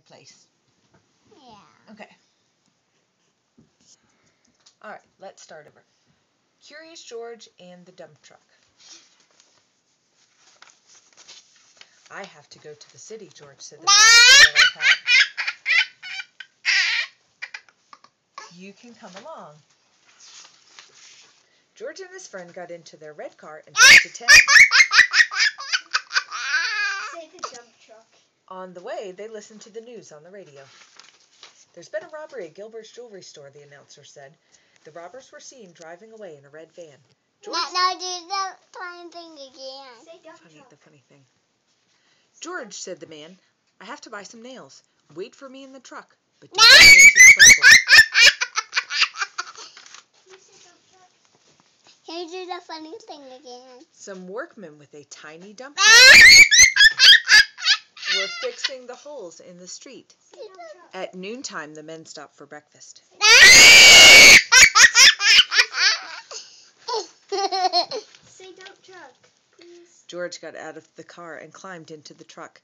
place. Yeah. Okay. All right, let's start over. Curious George and the dump truck. I have to go to the city, George said the man with the yellow hat. You can come along. George and his friend got into their red car and drove to town. Say the dump truck. On the way, they listened to the news on the radio. There's been a robbery at Gilbert's jewelry store, the announcer said. The robbers were seen driving away in a red van. George... Now do the funny thing again. Say dump truck. The funny thing. George, said the man, I have to buy some nails. Wait for me in the truck. But don't get into trouble. Can you do the funny thing again? Some workmen with a tiny dump truck were fixing the holes in the street. At noontime, the men stopped for breakfast. Say dump truck, please. George got out of the car and climbed into the truck.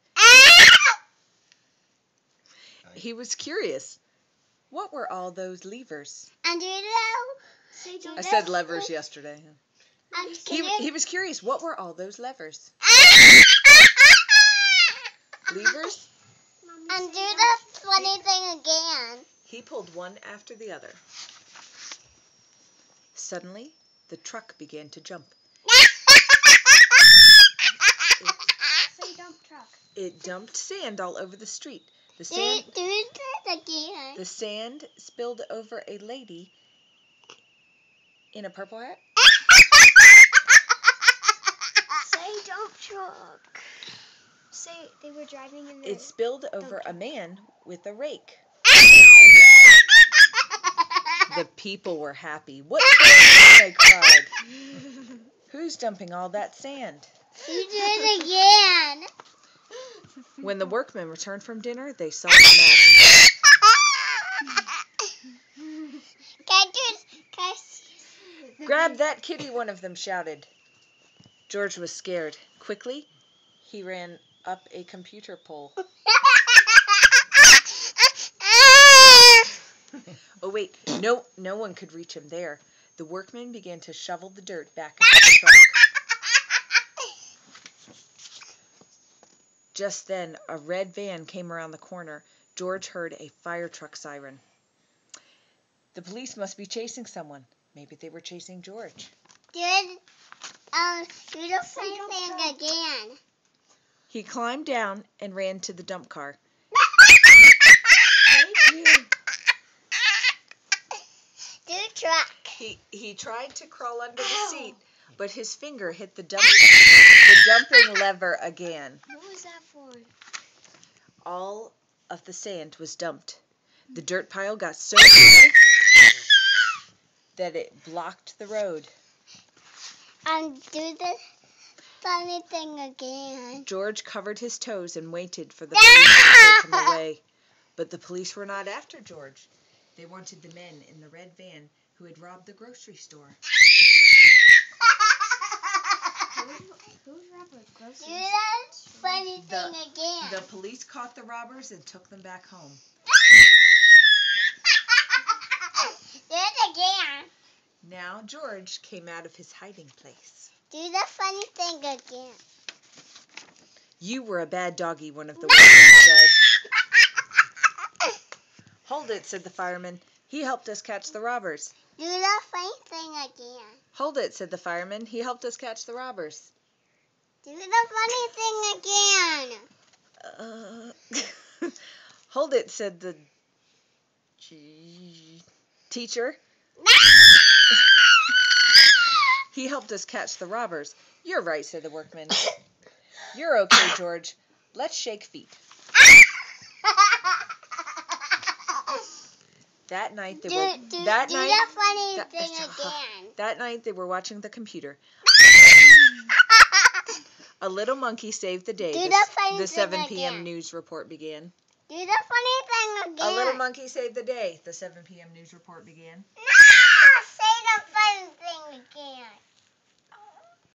He was curious. What were all those levers? And I said levers yesterday. He was curious. What were all those levers? Levers? And do the funny thing again. He pulled one after the other. Suddenly, the truck began to jump. Say dump truck. It dumped sand all over the street. The Do sand that again. The sand spilled over a lady in a purple hat. Say dump truck. Say they were driving in the... It spilled over a man with a rake. The people were happy. What? They cried. Who's dumping all that sand? You do it again. When the workmen returned from dinner, they saw the mess. Grab that kitty, one of them shouted. George was scared. Quickly, he ran up a computer pole. Oh, wait. No one could reach him there. The workmen began to shovel the dirt back into the truck. Just then, a red van came around the corner. George heard a fire truck siren. The police must be chasing someone. Maybe they were chasing George. Do the same thing again. He climbed down and ran to the dump car. Do truck. He tried to crawl under the seat, but his finger hit the dumping lever again. What was that for? All of the sand was dumped. The dirt pile got so high that it blocked the road. And do the funny thing again. George covered his toes and waited for the police to take him away. But the police were not after George. They wanted the men in the red van who had robbed the grocery store. Who robbed the grocery store? Do that funny thing again. The police caught the robbers and took them back home. Do it again. Now George came out of his hiding place. Do the funny thing again. You were a bad doggy, one of the workmen said. Hold it, said the fireman. He helped us catch the robbers. Do the funny thing again. Hold it, said the fireman. He helped us catch the robbers. Do the funny thing again. Hold it, said the teacher. He helped us catch the robbers. You're right, said the workman. You're okay, George. Let's shake feet. That night they were the funny thing again. That night they were watching the computer. A little monkey saved the day. The 7 p.m. news report began. Do the funny thing again. A little monkey saved the day. The 7 p.m. news report began. No! Say the funny thing again.